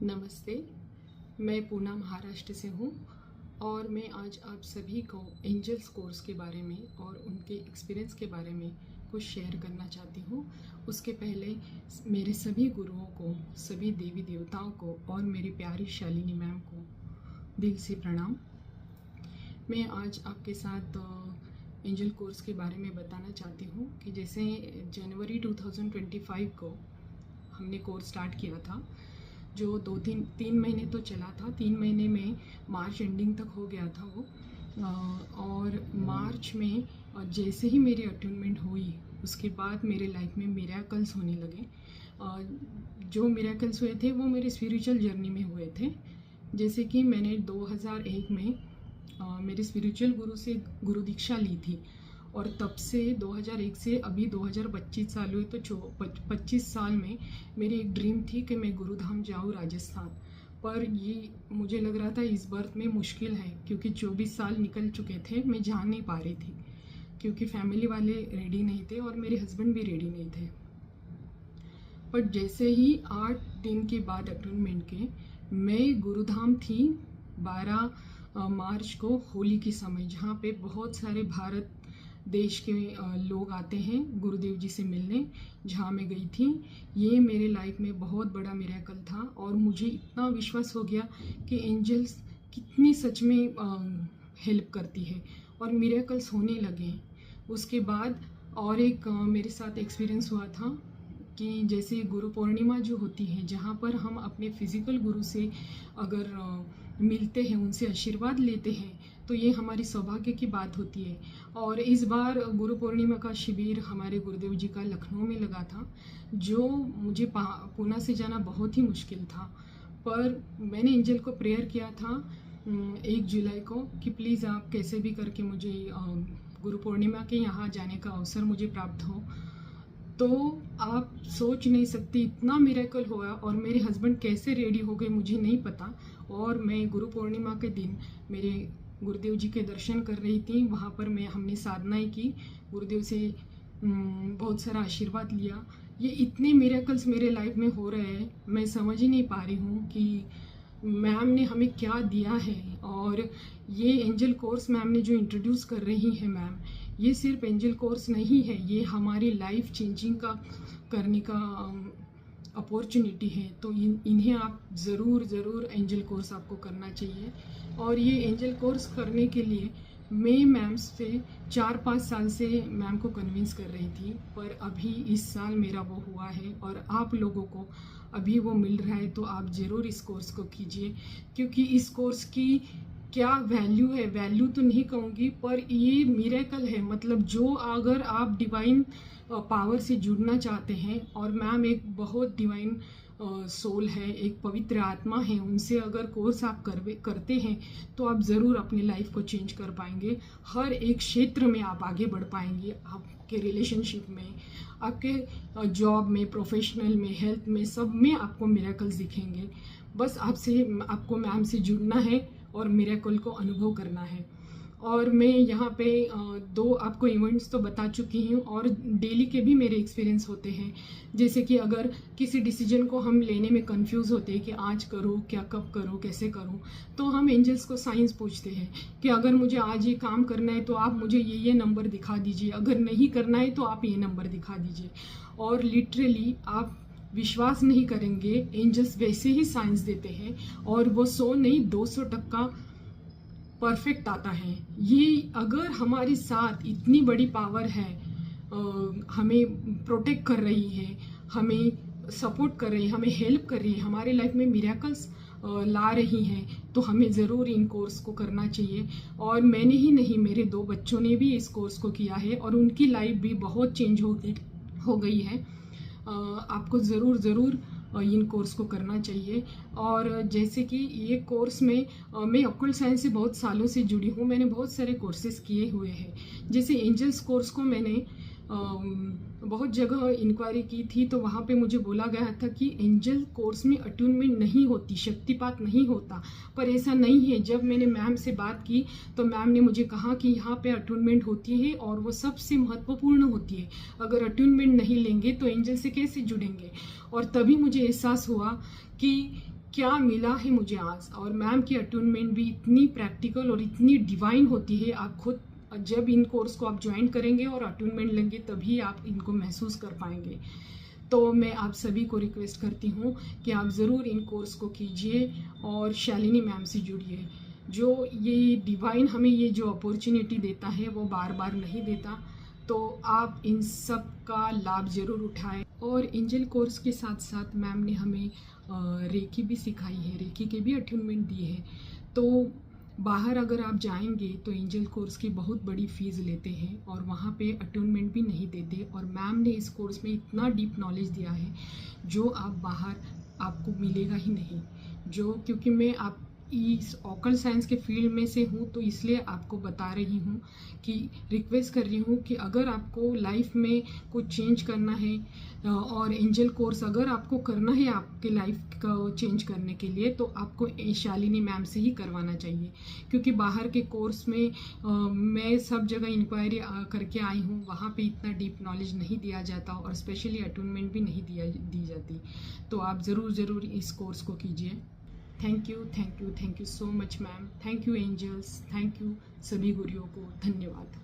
नमस्ते। मैं पूना महाराष्ट्र से हूँ और मैं आज आप सभी को एंजल्स कोर्स के बारे में और उनके एक्सपीरियंस के बारे में कुछ शेयर करना चाहती हूँ। उसके पहले मेरे सभी गुरुओं को, सभी देवी देवताओं को और मेरी प्यारी शालिनी मैम को दिल से प्रणाम। मैं आज आपके साथ एंजल कोर्स के बारे में बताना चाहती हूँ कि जैसे जनवरी 2025 को हमने कोर्स स्टार्ट किया था, जो तीन महीने तो चला था। 3 महीने में मार्च एंडिंग तक हो गया था वो। और मार्च में जैसे ही मेरी अटूनमेंट हुई, उसके बाद मेरे लाइफ में मिरेकल्स होने लगे। जो मिरेकल्स हुए थे वो मेरे स्पिरिचुअल जर्नी में हुए थे। जैसे कि मैंने 2001 में मेरे स्पिरिचुअल गुरु से गुरु दीक्षा ली थी और तब से 2001 से अभी 2025 साल हुए, तो 25 साल में मेरी एक ड्रीम थी कि मैं गुरुधाम जाऊँ राजस्थान। पर ये मुझे लग रहा था इस बर्थ में मुश्किल है, क्योंकि 24 साल निकल चुके थे, मैं जा नहीं पा रही थी क्योंकि फैमिली वाले रेडी नहीं थे और मेरे हस्बैंड भी रेडी नहीं थे। पर जैसे ही 8 दिन के बाद अटूनमेंट के मैं गुरुधाम थी 12 मार्च को, होली के समय, जहाँ पे बहुत सारे भारत देश के लोग आते हैं गुरुदेव जी से मिलने, जहाँ मैं गई थी। ये मेरे लाइफ में बहुत बड़ा मिरेकल था और मुझे इतना विश्वास हो गया कि एंजल्स कितनी सच में हेल्प करती है और मिरेकल्स होने लगे। उसके बाद और एक मेरे साथ एक्सपीरियंस हुआ था कि जैसे गुरु पूर्णिमा जो होती है, जहाँ पर हम अपने फिज़िकल गुरु से अगर मिलते हैं, उनसे आशीर्वाद लेते हैं, तो ये हमारी सौभाग्य की बात होती है। और इस बार गुरु पूर्णिमा का शिविर हमारे गुरुदेव जी का लखनऊ में लगा था, जो मुझे पूना से जाना बहुत ही मुश्किल था। पर मैंने एंजल को प्रेयर किया था 1 जुलाई को कि प्लीज़ आप कैसे भी करके मुझे गुरु पूर्णिमा के यहाँ जाने का अवसर मुझे प्राप्त हो। तो आप सोच नहीं सकती इतना मिरेकल हुआ और मेरे हस्बैंड कैसे रेडी हो गए मुझे नहीं पता। और मैं गुरु पूर्णिमा के दिन मेरे गुरुदेव जी के दर्शन कर रही थी। वहाँ पर हमने साधनाएं की, गुरुदेव से बहुत सारा आशीर्वाद लिया। ये इतने मिरेकल्स मेरे लाइफ में हो रहे हैं, मैं समझ ही नहीं पा रही हूँ कि मैम ने हमें क्या दिया है। और ये एंजल कोर्स मैम ने जो इंट्रोड्यूस कर रही है मैम, ये सिर्फ एंजल कोर्स नहीं है, ये हमारी लाइफ चेंजिंग का करने का अपॉर्चुनिटी है। तो इन्हें आप ज़रूर एंजल कोर्स आपको करना चाहिए। और ये एंजल कोर्स करने के लिए मैं मैम से 4-5 साल से मैम को कन्विंस कर रही थी, पर अभी इस साल मेरा वो हुआ है और आप लोगों को अभी वो मिल रहा है। तो आप ज़रूर इस कोर्स को कीजिए, क्योंकि इस कोर्स की क्या वैल्यू है, वैल्यू तो नहीं कहूँगी, पर ये मिरेकल है। मतलब जो अगर आप डिवाइन पावर से जुड़ना चाहते हैं, और मैम एक बहुत डिवाइन सोल है, एक पवित्र आत्मा है, उनसे अगर कोर्स आप करते हैं तो आप ज़रूर अपनी लाइफ को चेंज कर पाएंगे। हर एक क्षेत्र में आप आगे बढ़ पाएंगे, आपके रिलेशनशिप में, आपके जॉब में, प्रोफेशनल में, हेल्थ में, सब में आपको मिरेकल्स दिखेंगे। बस आपको मैम से जुड़ना है और मिरेकल को अनुभव करना है। और मैं यहाँ पे 2 आपको इवेंट्स तो बता चुकी हूँ, और डेली के भी मेरे एक्सपीरियंस होते हैं। जैसे कि अगर किसी डिसीजन को हम लेने में कंफ्यूज होते हैं कि आज करूँ क्या, कब करूँ, कैसे करूँ, तो हम एंजल्स को साइंस पूछते हैं कि अगर मुझे आज ये काम करना है तो आप मुझे ये नंबर दिखा दीजिए, अगर नहीं करना है तो आप ये नंबर दिखा दीजिए। और लिटरली आप विश्वास नहीं करेंगे, एंजल्स वैसे ही साइंस देते हैं और वो 100 नहीं 200% परफेक्ट आता है। ये अगर हमारे साथ इतनी बड़ी पावर है, हमें प्रोटेक्ट कर रही है, हमें सपोर्ट कर रही है, हमें हेल्प कर रही है, हमारे लाइफ में मिरेकल्स ला रही हैं, तो हमें ज़रूर इन कोर्स को करना चाहिए। और मैंने ही नहीं, मेरे 2 बच्चों ने भी इस कोर्स को किया है और उनकी लाइफ भी बहुत चेंज हो गई है। आपको ज़रूर इन कोर्स को करना चाहिए। और जैसे कि ये कोर्स में मैं ऑक्कल्ट साइंस से बहुत सालों से जुड़ी हूँ, मैंने बहुत सारे कोर्सेज किए हुए हैं। जैसे एंजल्स कोर्स को मैंने बहुत जगह इंक्वायरी की थी, तो वहाँ पे मुझे बोला गया था कि एंजल कोर्स में अटूनमेंट नहीं होती, शक्तिपात नहीं होता। पर ऐसा नहीं है। जब मैंने मैम से बात की तो मैम ने मुझे कहा कि यहाँ पे अटूनमेंट होती है और वो सबसे महत्वपूर्ण होती है। अगर अटूनमेंट नहीं लेंगे तो एंजल से कैसे जुड़ेंगे। और तभी मुझे एहसास हुआ कि क्या मिला है मुझे आज। और मैम की अटूनमेंट भी इतनी प्रैक्टिकल और इतनी डिवाइन होती है, आप खुद जब इन कोर्स को आप ज्वाइन करेंगे और अटूनमेंट लेंगे तभी आप इनको महसूस कर पाएंगे। तो मैं आप सभी को रिक्वेस्ट करती हूँ कि आप ज़रूर इन कोर्स को कीजिए और शालिनी मैम से जुड़िए। जो ये डिवाइन हमें ये जो अपॉर्चुनिटी देता है वो बार बार नहीं देता, तो आप इन सब का लाभ ज़रूर उठाएं। और एंजल कोर्स के साथ साथ मैम ने हमें रेकी भी सिखाई है, रेकी के भी अटूनमेंट दिए हैं। तो बाहर अगर आप जाएंगे तो एंजल कोर्स की बहुत बड़ी फ़ीस लेते हैं और वहाँ पे अटूनमेंट भी नहीं देते। और मैम ने इस कोर्स में इतना डीप नॉलेज दिया है जो आप बाहर आपको मिलेगा ही नहीं। जो क्योंकि मैं आप इस ऑकल साइंस के फील्ड में से हूँ तो इसलिए आपको बता रही हूँ कि रिक्वेस्ट कर रही हूँ कि अगर आपको लाइफ में कुछ चेंज करना है और एंजल कोर्स अगर आपको करना है आपके लाइफ को चेंज करने के लिए, तो आपको शालिनी मैम से ही करवाना चाहिए। क्योंकि बाहर के कोर्स में मैं सब जगह इंक्वायरी करके आई हूँ, वहाँ पे इतना डीप नॉलेज नहीं दिया जाता और स्पेशली अटूनमेंट भी नहीं दी जाती। तो आप ज़रूर इस कोर्स को कीजिए। Thank you so much ma'am. Thank you angels, thank you सभी गुरुओं को, धन्यवाद।